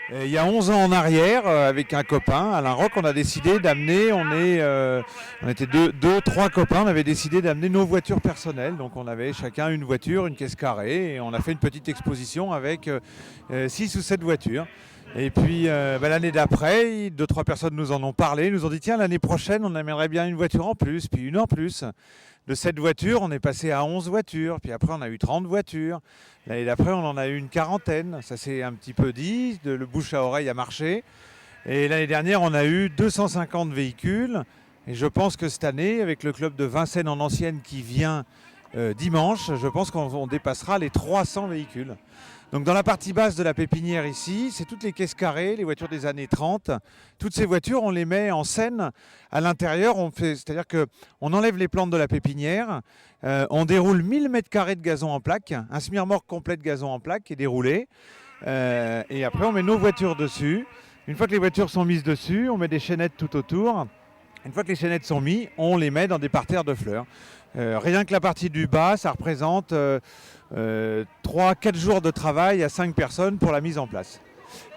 Et il y a 11 ans en arrière, avec un copain, Alain Roch, on a décidé d'amener, on était trois copains, on avait décidé d'amener nos voitures personnelles. Donc on avait chacun une voiture, une caisse carrée, et on a fait une petite exposition avec 6 ou 7 voitures. Et puis l'année d'après, deux, trois personnes nous en ont parlé, nous ont dit tiens, l'année prochaine, on aimerait bien une voiture en plus, puis une en plus. De 7 voitures, on est passé à 11 voitures, puis après on a eu 30 voitures. L'année d'après, on en a eu une quarantaine. Ça s'est un petit peu dit, le bouche à oreille a marché. Et l'année dernière, on a eu 250 véhicules. Et je pense que cette année, avec le club de Vincennes en ancienne qui vient dimanche, je pense qu'on dépassera les 300 véhicules. Donc dans la partie basse de la pépinière ici, c'est toutes les caisses carrées, les voitures des années 30. Toutes ces voitures, on les met en scène à l'intérieur. C'est-à-dire qu'on enlève les plantes de la pépinière, on déroule 1000 mètres carrés de gazon en plaque, un semi-remorque complet de gazon en plaque qui est déroulé. Et après, on met nos voitures dessus. Une fois que les voitures sont mises dessus, on met des chaînettes tout autour. Une fois que les chaînettes sont mises, on les met dans des parterres de fleurs. Rien que la partie du bas, ça représente 3-4 jours de travail à 5 personnes pour la mise en place.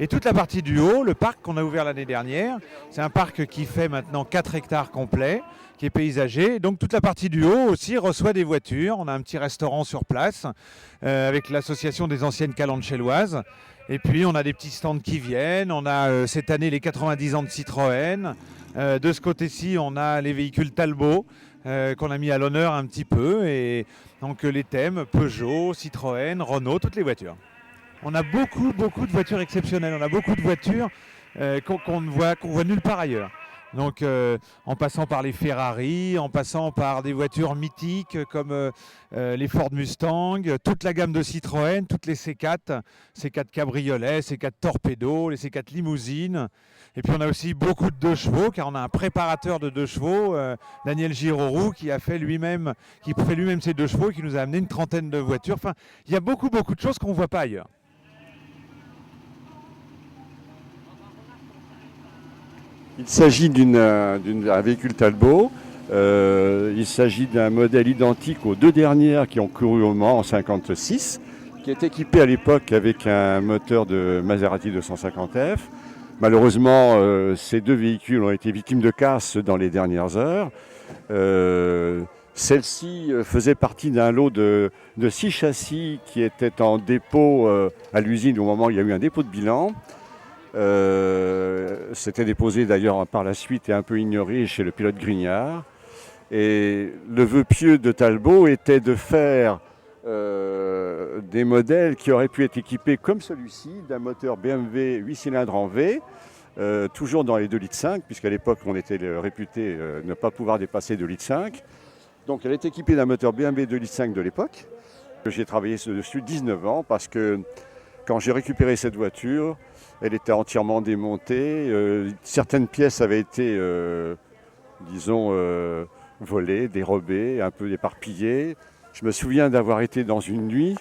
Et toute la partie du haut, le parc qu'on a ouvert l'année dernière, c'est un parc qui fait maintenant 4 hectares complets, qui est paysager. Donc toute la partie du haut aussi reçoit des voitures. On a un petit restaurant sur place avec l'association des anciennes calandes chelloises. Et puis on a des petits stands qui viennent. On a cette année les 90 ans de Citroën. De ce côté-ci, on a les véhicules Talbot qu'on a mis à l'honneur un petit peu. Et donc les thèmes Peugeot, Citroën, Renault, toutes les voitures. On a beaucoup de voitures exceptionnelles. On a beaucoup de voitures qu'on voit nulle part ailleurs. Donc en passant par les Ferrari, en passant par des voitures mythiques comme les Ford Mustang, toute la gamme de Citroën, toutes les C4, C4 cabriolets, C4 torpedo, les C4 limousines. Et puis on a aussi beaucoup de 2 chevaux, car on a un préparateur de 2 chevaux, Daniel Giroroux, qui fait lui-même ses 2 chevaux et qui nous a amené une trentaine de voitures. Enfin, il y a beaucoup de choses qu'on ne voit pas ailleurs. Il s'agit d'un véhicule Talbot. Il s'agit d'un modèle identique aux 2 dernières qui ont couru au Mans en 1956, qui est équipé à l'époque avec un moteur de Maserati 250F. Malheureusement, ces 2 véhicules ont été victimes de casse dans les dernières heures. Celle-ci faisait partie d'un lot de 6 châssis qui étaient en dépôt à l'usine au moment où il y a eu un dépôt de bilan. C'était déposé d'ailleurs par la suite et un peu ignoré chez le pilote Grignard. Et le vœu pieux de Talbot était de faire des modèles qui auraient pu être équipés comme celui-ci d'un moteur BMW 8 cylindres en V, toujours dans les 2,5 litres, puisqu'à l'époque on était réputé ne pas pouvoir dépasser 2,5 litres. Donc elle est équipée d'un moteur BMW 2,5 litres de l'époque. J'ai travaillé dessus 19 ans parce que quand j'ai récupéré cette voiture, elle était entièrement démontée. Certaines pièces avaient été, volées, dérobées, un peu éparpillées. Je me souviens d'avoir été dans une nuit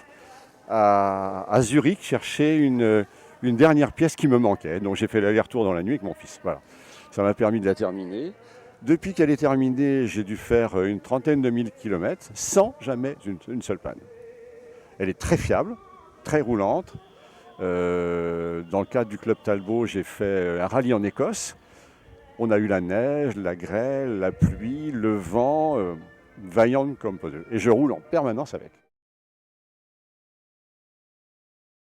à Zurich chercher une dernière pièce qui me manquait. Donc j'ai fait l'aller-retour dans la nuit avec mon fils. Voilà. Ça m'a permis de la terminer. Depuis qu'elle est terminée, j'ai dû faire une trentaine de mille kilomètres sans jamais une seule panne. Elle est très fiable, très roulante. Dans le cadre du club Talbot, j'ai fait un rallye en Écosse. On a eu la neige, la grêle, la pluie, le vent, vaillante comme peu. Et je roule en permanence avec.